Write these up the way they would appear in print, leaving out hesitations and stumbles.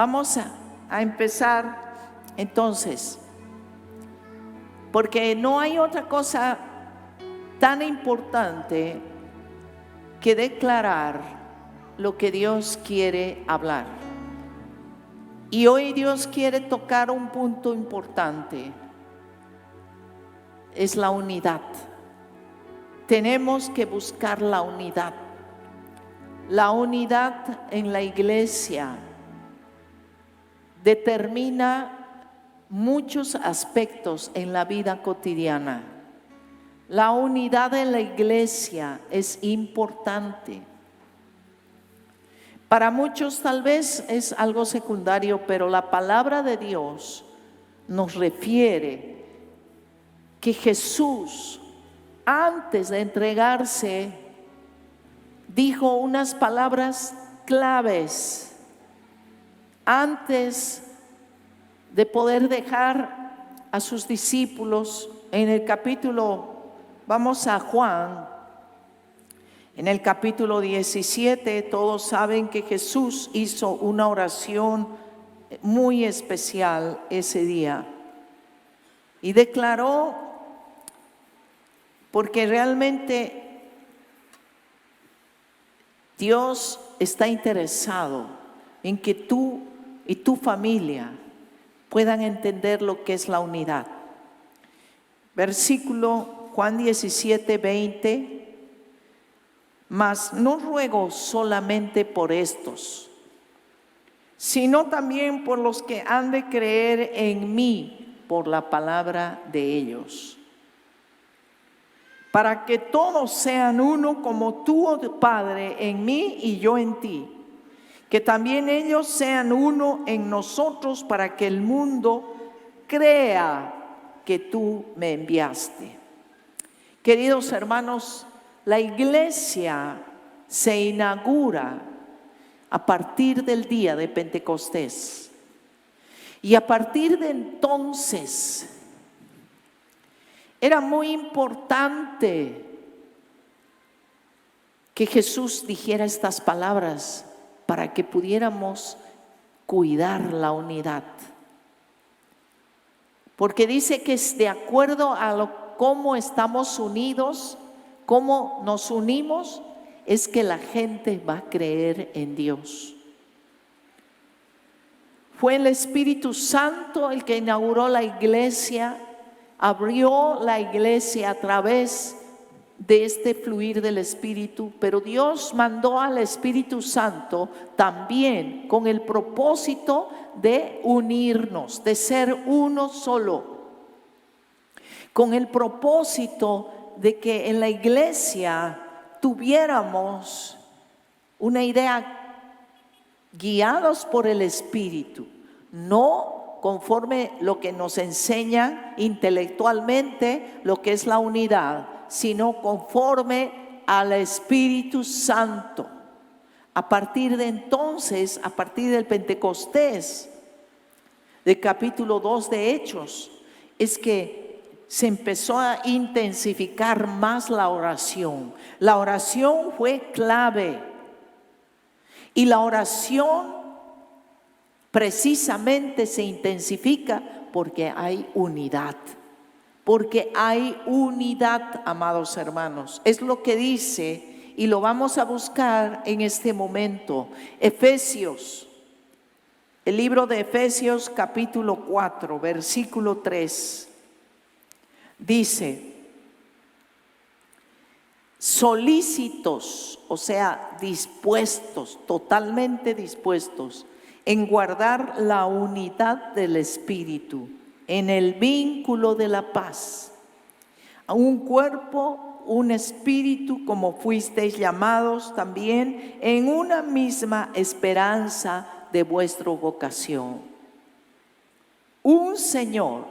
Vamos a empezar entonces, porque no hay otra cosa tan importante que declarar lo que Dios quiere hablar. Y hoy Dios quiere tocar un punto importante, es la unidad. Tenemos que buscar la unidad. La unidad en la iglesia determina muchos aspectos en la vida cotidiana. La unidad en la iglesia es importante. Para muchos tal vez es algo secundario, pero la palabra de Dios nos refiere que Jesús, antes de entregarse, dijo unas palabras claves. Antes de poder dejar a sus discípulos, en el capítulo, vamos a Juan, en el capítulo 17, todos saben que Jesús hizo una oración muy especial ese día y declaró, porque realmente Dios está interesado en que tú y tu familia puedan entender lo que es la unidad. Versículo Juan 17, 20. Mas no ruego solamente por estos, sino también por los que han de creer en mí por la palabra de ellos, para que todos sean uno como tú, oh Padre, en mí y yo en ti, que también ellos sean uno en nosotros, para que el mundo crea que tú me enviaste. Queridos hermanos, la iglesia se inaugura a partir del día de Pentecostés. Y a partir de entonces era muy importante que Jesús dijera estas palabras para que pudiéramos cuidar la unidad. Porque dice que es de acuerdo a cómo estamos unidos, cómo nos unimos, es que la gente va a creer en Dios. Fue el Espíritu Santo el que inauguró la iglesia, abrió la iglesia a través de este fluir del Espíritu, pero Dios mandó al Espíritu Santo también con el propósito de unirnos, de ser uno solo, con el propósito de que en la iglesia tuviéramos una idea guiados por el Espíritu, no conforme lo que nos enseña intelectualmente lo que es la unidad, sino conforme al Espíritu Santo. A partir de entonces, a partir del Pentecostés, del capítulo 2 de Hechos, es que se empezó a intensificar más la oración. La oración fue clave. Y la oración precisamente se intensifica porque hay unidad. Porque hay unidad, amados hermanos. Es lo que dice y lo vamos a buscar en este momento. Efesios, el libro de Efesios capítulo 4, versículo 3. Dice, solícitos, o sea, dispuestos, totalmente dispuestos en guardar la unidad del Espíritu, en el vínculo de la paz. A un cuerpo, un espíritu, como fuisteis llamados también en una misma esperanza de vuestra vocación. Un Señor,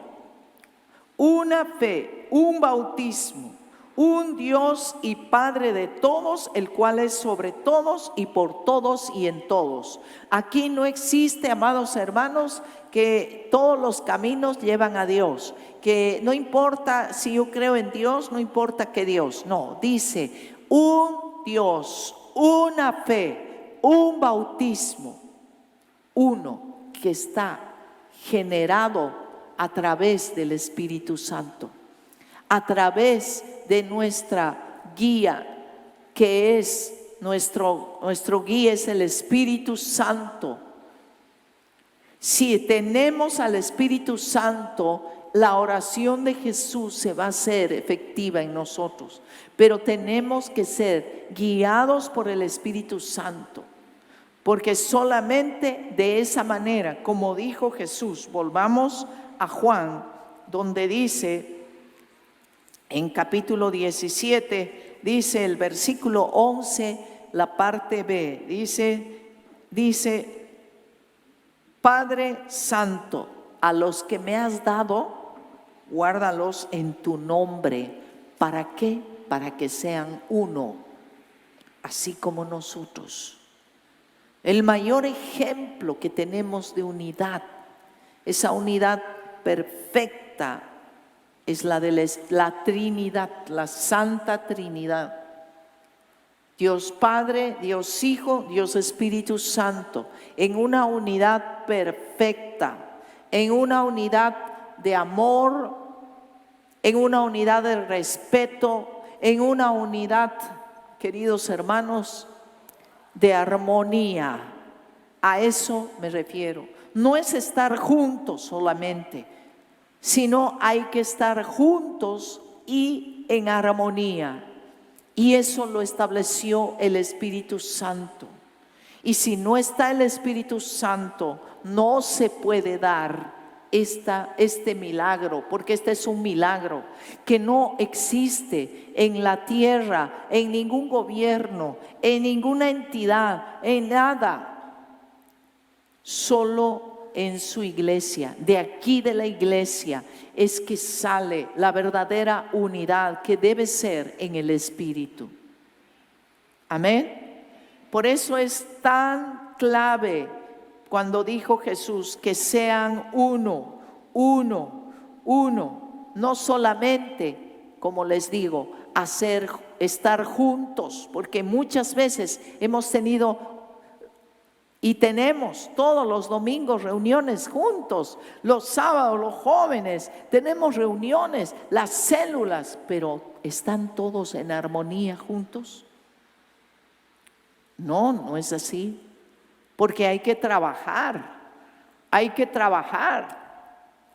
una fe, un bautismo, un Dios y Padre de todos, el cual es sobre todos y por todos y en todos. Aquí no existe, amados hermanos, que todos los caminos llevan a Dios, que no importa si yo creo en Dios, no importa que Dios, no, dice un Dios, una fe, un bautismo, uno. que está generado a través del Espíritu Santo, a través de nuestra guía, que es nuestro guía es el Espíritu Santo. Si tenemos al Espíritu Santo, la oración de Jesús se va a hacer efectiva en nosotros, pero tenemos que ser guiados por el Espíritu Santo, porque solamente de esa manera, como dijo Jesús, volvamos a Juan, donde dice en capítulo 17, dice el versículo 11, la parte B, dice, Padre Santo, a los que me has dado, guárdalos en tu nombre. ¿Para qué? Para que sean uno, así como nosotros. El mayor ejemplo que tenemos de unidad, esa unidad perfecta, es la de la Trinidad, la Santa Trinidad. Dios Padre, Dios Hijo, Dios Espíritu Santo, en una unidad perfecta, en una unidad de amor, en una unidad de respeto, en una unidad, queridos hermanos, de armonía. A eso me refiero. No es estar juntos solamente, sino hay que estar juntos y en armonía. Y eso lo estableció el Espíritu Santo. Y si no está el Espíritu Santo, no se puede dar este milagro, porque este es un milagro que no existe en la tierra, en ningún gobierno, en ninguna entidad, en nada. Solo en su iglesia, de aquí de la iglesia, es que sale la verdadera unidad que debe ser en el Espíritu. Amén. Por eso es tan clave cuando dijo Jesús que sean uno, no solamente, como les digo, estar juntos, porque muchas veces hemos tenido y tenemos todos los domingos reuniones juntos, los sábados los jóvenes, tenemos reuniones, las células, pero ¿están todos en armonía juntos? No, no es así, porque hay que trabajar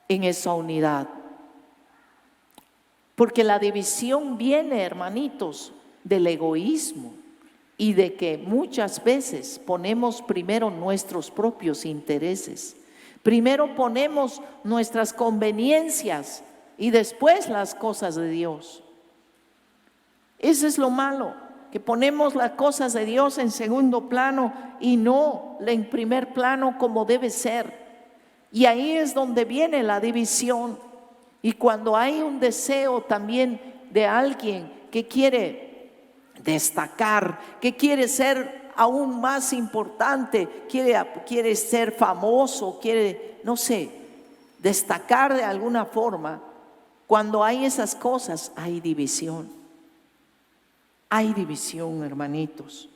en esa unidad. Porque la división viene, hermanitos, del egoísmo. Y de que muchas veces ponemos primero nuestros propios intereses. Primero ponemos nuestras conveniencias y después las cosas de Dios. Eso es lo malo, que ponemos las cosas de Dios en segundo plano y no en primer plano como debe ser. Y ahí es donde viene la división. Y cuando hay un deseo también de alguien que quiere destacar, que quiere ser aún más importante, quiere ser famoso, quiere, no sé, destacar de alguna forma. Cuando hay esas cosas, hay división. Hay división, hermanitos.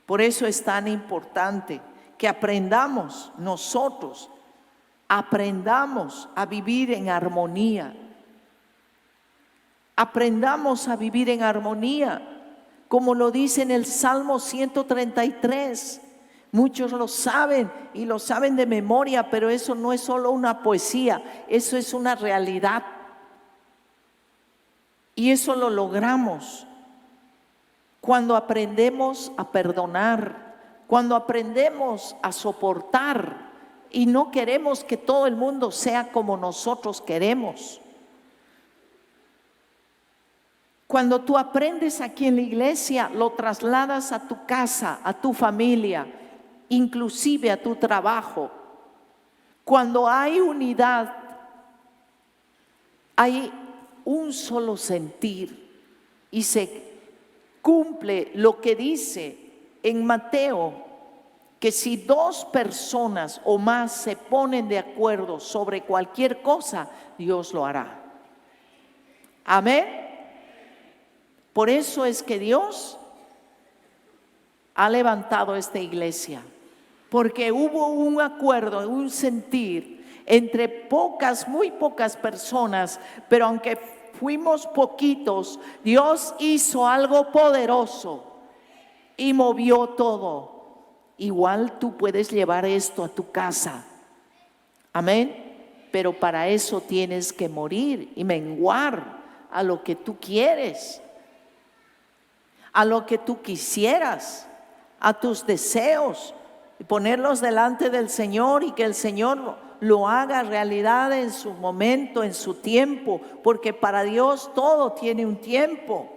Por eso es tan importante que aprendamos nosotros, aprendamos a vivir en armonía. Aprendamos a vivir en armonía. Como lo dice en el Salmo 133, muchos lo saben y lo saben de memoria, pero eso no es solo una poesía, eso es una realidad. Y eso lo logramos cuando aprendemos a perdonar, cuando aprendemos a soportar y no queremos que todo el mundo sea como nosotros queremos. Cuando tú aprendes aquí en la iglesia, lo trasladas a tu casa, a tu familia, inclusive a tu trabajo. Cuando hay unidad, hay un solo sentir y se cumple lo que dice en Mateo, que si 2 personas o más se ponen de acuerdo sobre cualquier cosa, Dios lo hará. Amén. Por eso es que Dios ha levantado esta iglesia, porque hubo un acuerdo, un sentir entre muy pocas personas, pero aunque fuimos poquitos, Dios hizo algo poderoso y movió todo. Igual tú puedes llevar esto a tu casa. Amén. Pero para eso tienes que morir y menguar a lo que tú quieres, a lo que tú quisieras, a tus deseos, y ponerlos delante del Señor y que el Señor lo haga realidad en su momento, en su tiempo, porque para Dios todo tiene un tiempo.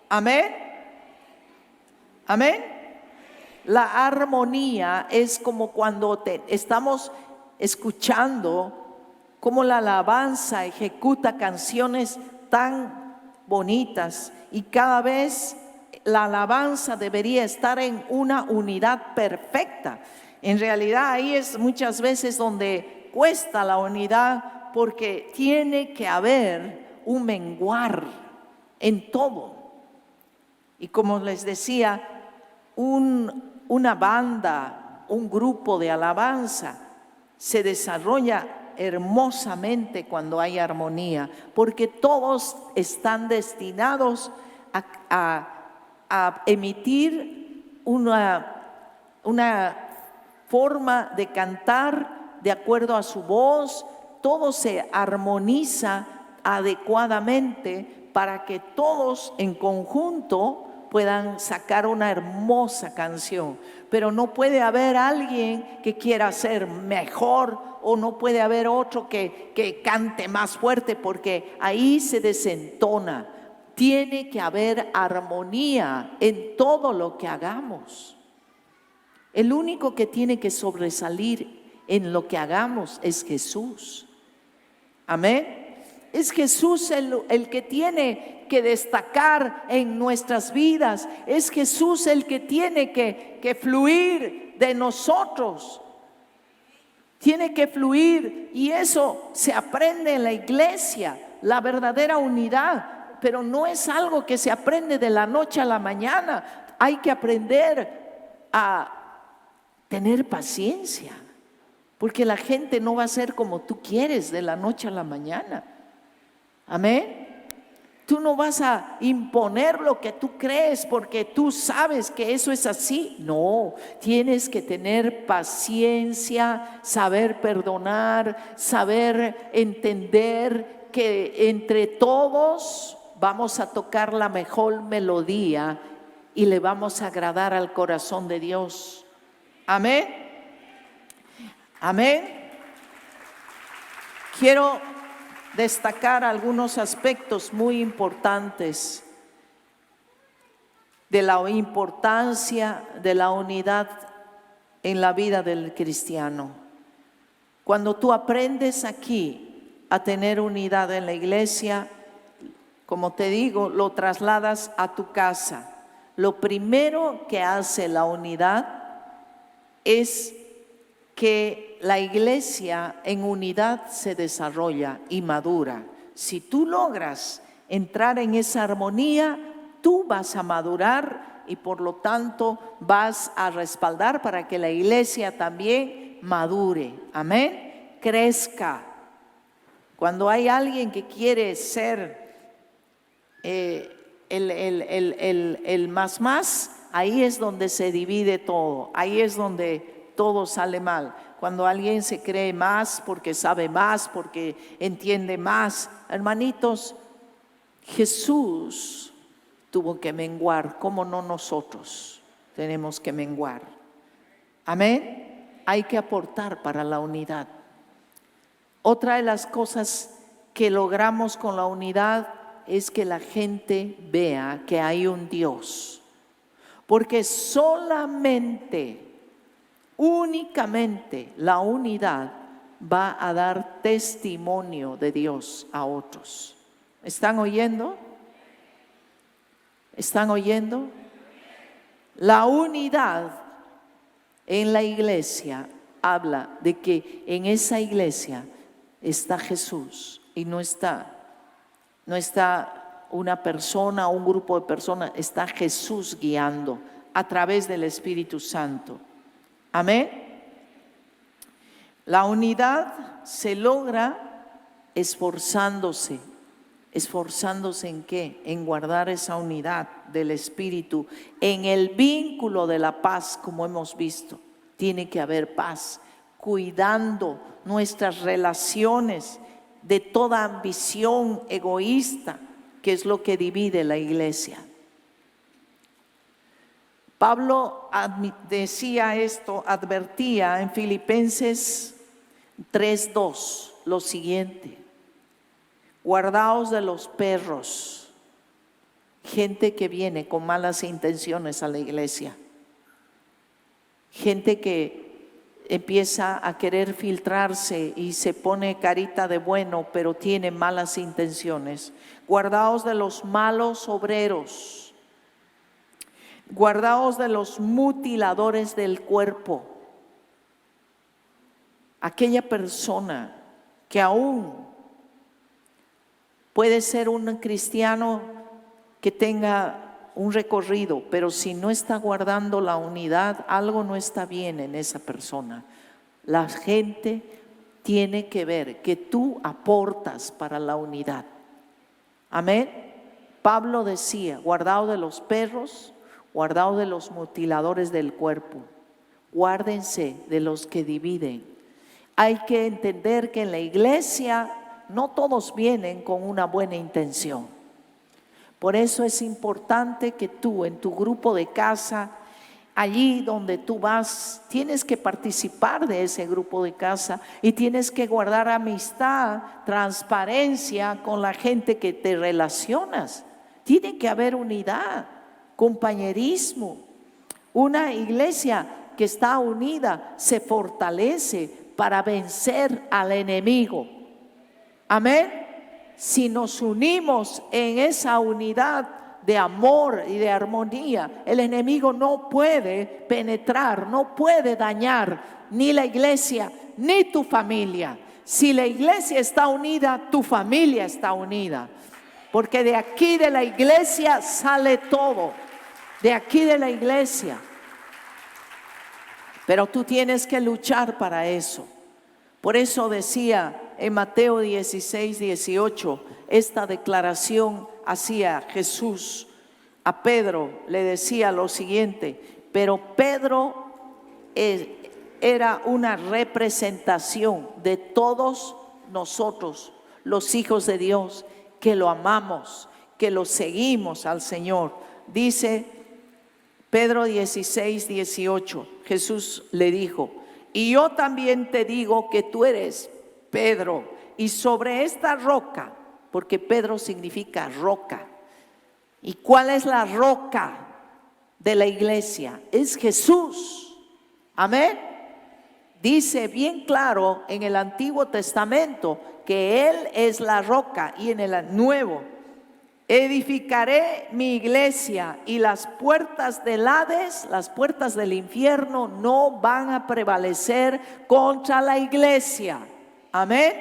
Amén. Amén. La armonía es como cuando estamos escuchando cómo la alabanza ejecuta canciones tan bonitas, y cada vez la alabanza debería estar en una unidad perfecta. En realidad ahí es muchas veces donde cuesta la unidad, porque tiene que haber un menguar en todo. Y como les decía, una banda, un grupo de alabanza se desarrolla hermosamente cuando hay armonía, porque todos están destinados a emitir una forma de cantar de acuerdo a su voz. Todo se armoniza adecuadamente para que todos en conjunto puedan sacar una hermosa canción. Pero no puede haber alguien que quiera ser mejor, o no puede haber otro que cante más fuerte, porque ahí se desentona. Tiene que haber armonía en todo lo que hagamos. El único que tiene que sobresalir en lo que hagamos es Jesús. Amén. Es Jesús el que tiene que destacar en nuestras vidas. Es Jesús el que tiene que fluir de nosotros. Tiene que fluir, y eso se aprende en la iglesia, la verdadera unidad. Pero no es algo que se aprende de la noche a la mañana. Hay que aprender a tener paciencia, porque la gente no va a ser como tú quieres de la noche a la mañana. Amén. Tú no vas a imponer lo que tú crees porque tú sabes que eso es así. No, tienes que tener paciencia, saber perdonar, saber entender que entre todos vamos a tocar la mejor melodía y le vamos a agradar al corazón de Dios. Amén. Amén. Quiero destacar algunos aspectos muy importantes de la importancia de la unidad en la vida del cristiano. Cuando tú aprendes aquí a tener unidad en la iglesia, como te digo, lo trasladas a tu casa. Lo primero que hace la unidad es que la iglesia en unidad se desarrolla y madura. Si tú logras entrar en esa armonía, tú vas a madurar y por lo tanto vas a respaldar para que la iglesia también madure. Amén. Crezca. Cuando hay alguien que quiere ser el más, ahí es donde se divide todo. Ahí es donde todo sale mal. Cuando alguien se cree más porque sabe más, porque entiende más. Hermanitos, Jesús tuvo que menguar, ¿cómo no nosotros tenemos que menguar? Amén. Hay que aportar para la unidad. Otra de las cosas que logramos con la unidad es que la gente vea que hay un Dios, porque únicamente la unidad va a dar testimonio de Dios a otros. ¿Están oyendo? ¿Están oyendo? La unidad en la iglesia habla de que en esa iglesia está Jesús y no está una persona o un grupo de personas, está Jesús guiando a través del Espíritu Santo. Amén. La unidad se logra esforzándose. ¿Esforzándose en qué? En guardar esa unidad del Espíritu, en el vínculo de la paz, como hemos visto. Tiene que haber paz, cuidando nuestras relaciones de toda ambición egoísta, que es lo que divide la iglesia. Pablo decía esto, advertía en Filipenses 3:2 lo siguiente: guardaos de los perros, gente que viene con malas intenciones a la iglesia, gente que empieza a querer filtrarse y se pone carita de bueno, pero tiene malas intenciones. Guardaos de los malos obreros, guardaos de los mutiladores del cuerpo. Aquella persona que aún puede ser un cristiano que tenga un recorrido, pero si no está guardando la unidad, algo no está bien en esa persona. La gente tiene que ver que tú aportas para la unidad. Amén. Pablo decía: guardaos de los perros, guardaos de los mutiladores del cuerpo, guárdense de los que dividen. Hay que entender que en la iglesia no todos vienen con una buena intención. Por eso es importante que tú en tu grupo de casa, allí donde tú vas, tienes que participar de ese grupo de casa y tienes que guardar amistad, transparencia con la gente que te relacionas. Tiene que haber unidad, compañerismo. Una iglesia que está unida se fortalece para vencer al enemigo. Amén. Si nos unimos en esa unidad de amor y de armonía, el enemigo no puede penetrar, no puede dañar ni la iglesia ni tu familia. Si la iglesia está unida, tu familia está unida, porque de aquí de la iglesia sale todo, de aquí de la iglesia. Pero tú tienes que luchar para eso. Por eso decía en Mateo 16:18, esta declaración hacía Jesús a Pedro, le decía lo siguiente: pero Pedro era una representación de todos nosotros, los hijos de Dios, que lo amamos, que lo seguimos al Señor. Dice Pedro 16:18, Jesús le dijo: y yo también te digo que tú eres Pedro, y sobre esta roca, porque Pedro significa roca. ¿Y cuál es la roca de la iglesia? Es Jesús. Amén. Dice bien claro en el Antiguo Testamento que Él es la roca, y en el Nuevo: edificaré mi iglesia y las puertas del Hades, las puertas del infierno, no van a prevalecer contra la iglesia. Amén.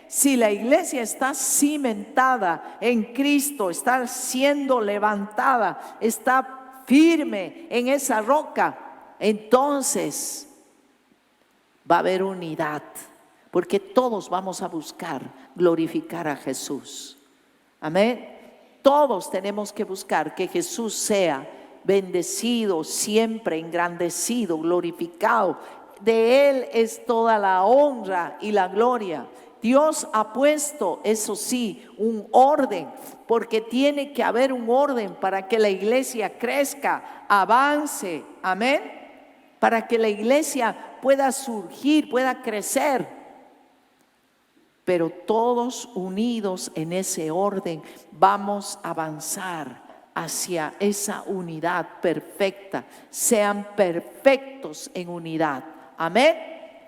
Si la iglesia está cimentada en Cristo, está siendo levantada, está firme en esa roca, entonces va a haber unidad, porque todos vamos a buscar glorificar a Jesús. Amén. Todos tenemos que buscar que Jesús sea bendecido, siempre engrandecido, glorificado. De Él es toda la honra y la gloria. Dios ha puesto, eso sí, un orden, porque tiene que haber un orden para que la iglesia crezca, avance. Amén. Para que la iglesia pueda surgir, pueda crecer. Pero todos unidos en ese orden vamos a avanzar hacia esa unidad perfecta. Sean perfectos en unidad. Amén.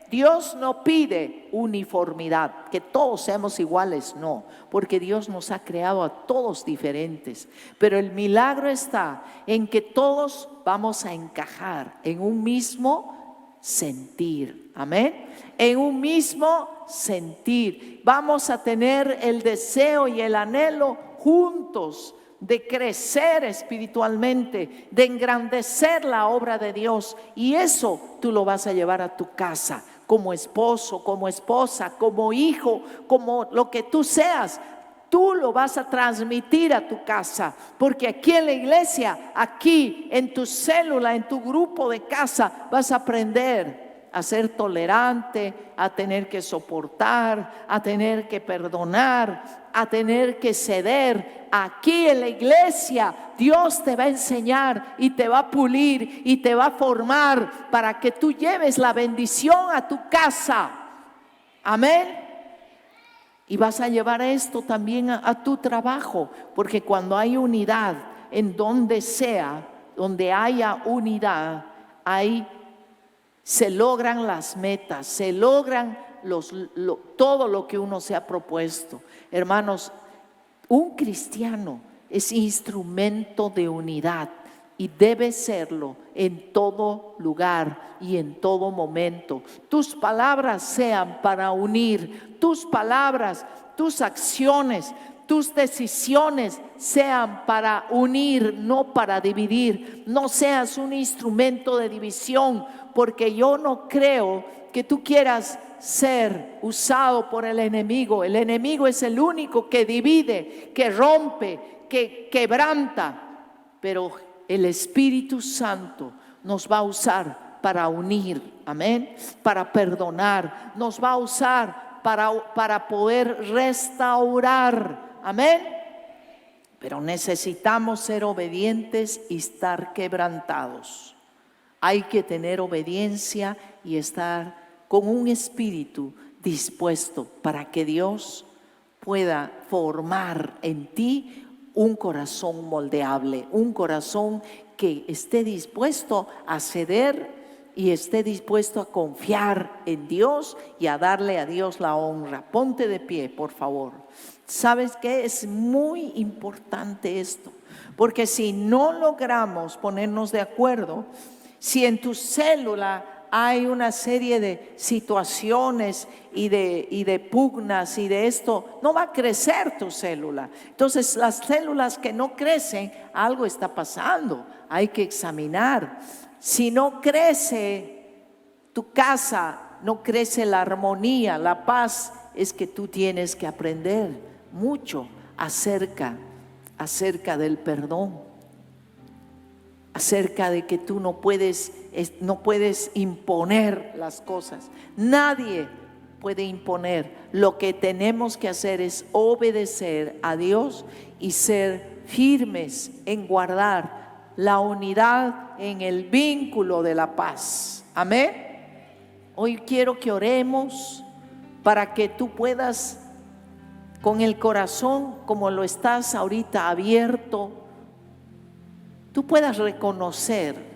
Dios no pide uniformidad, que todos seamos iguales, no, porque Dios nos ha creado a todos diferentes. Pero el milagro está en que todos vamos a encajar en un mismo sentir. Amén. En un mismo sentir. Vamos a tener el deseo y el anhelo juntos de crecer espiritualmente, de engrandecer la obra de Dios. Y eso tú lo vas a llevar a tu casa como esposo, como esposa, como hijo, como lo que tú seas. Tú lo vas a transmitir a tu casa, porque aquí en la iglesia, aquí en tu célula, en tu grupo de casa, vas a aprender a ser tolerante, a tener que soportar, a tener que perdonar, a tener que ceder. Aquí en la iglesia Dios te va a enseñar y te va a pulir y te va a formar para que tú lleves la bendición a tu casa. Amén. Y vas a llevar esto también a tu trabajo, porque cuando hay unidad, en donde sea, donde haya unidad, ahí se logran las metas, se logran todo lo que uno se ha propuesto. Hermanos, un cristiano es instrumento de unidad y debe serlo en todo lugar y en todo momento. Tus palabras sean para unir, tus palabras, tus acciones, tus decisiones sean para unir, no para dividir. No seas un instrumento de división, porque yo no creo que tú quieras ser usado por el enemigo. El enemigo es el único que divide, que rompe, que quebranta, pero el Espíritu Santo nos va a usar para unir, amén, para perdonar, nos va a usar para poder restaurar, amén. Pero necesitamos ser obedientes y estar quebrantados. Hay que tener obediencia y estar con un espíritu dispuesto para que Dios pueda formar en ti un corazón moldeable, un corazón que esté dispuesto a ceder y esté dispuesto a confiar en Dios y a darle a Dios la honra. Ponte de pie, por favor. ¿Sabes qué? Es muy importante esto, porque si no logramos ponernos de acuerdo, si en tu célula hay una serie de situaciones y de pugnas y de esto, no va a crecer tu célula. Entonces, las células que no crecen, algo está pasando, hay que examinar. Si no crece tu casa, no crece la armonía, la paz, es que tú tienes que aprender mucho acerca del perdón. Acerca de que tú no puedes imponer las cosas. Nadie puede imponer. Lo que tenemos que hacer es obedecer a Dios y ser firmes en guardar la unidad en el vínculo de la paz. Amén. Hoy quiero que oremos para que tú puedas, con el corazón como lo estás ahorita abierto, tú puedas reconocer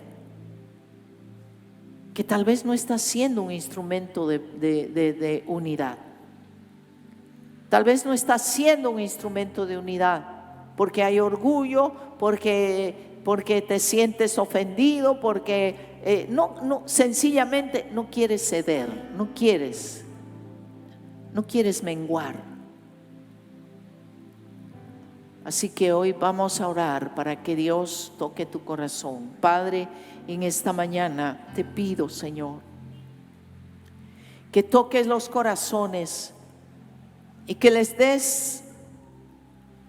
que tal vez no estás siendo un instrumento de unidad. Tal vez no estás siendo un instrumento de unidad porque hay orgullo, porque te sientes ofendido, porque sencillamente no quieres ceder, no quieres menguar. Así que hoy vamos a orar para que Dios toque tu corazón. Padre, en esta mañana te pido, Señor, que toques los corazones y que les des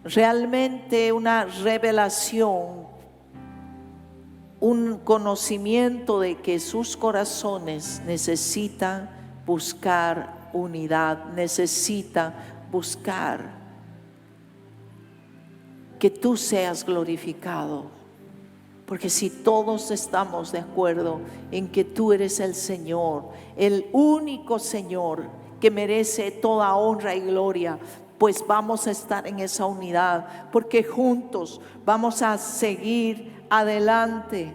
realmente una revelación, un conocimiento de que sus corazones necesitan buscar unidad, necesitan buscar que tú seas glorificado. Porque si todos estamos de acuerdo en que tú eres el Señor, el único Señor que merece toda honra y gloria, pues vamos a estar en esa unidad, porque juntos vamos a seguir adelante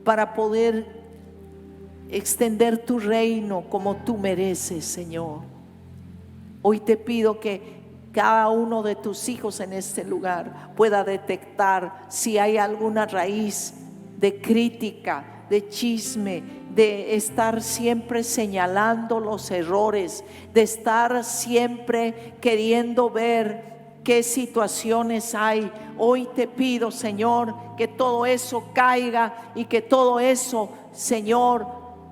para poder extender tu reino como tú mereces, Señor. Hoy te pido que cada uno de tus hijos en este lugar pueda detectar si hay alguna raíz de crítica, de chisme, de estar siempre señalando los errores, de estar siempre queriendo ver qué situaciones hay. Hoy te pido, Señor, que todo eso caiga y que todo eso, Señor,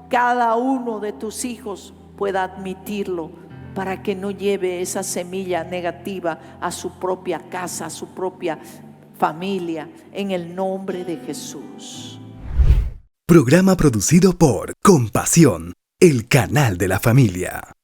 cada uno de tus hijos pueda admitirlo, para que no lleve esa semilla negativa a su propia casa, a su propia familia, en el nombre de Jesús. Programa producido por Compasión, el canal de la familia.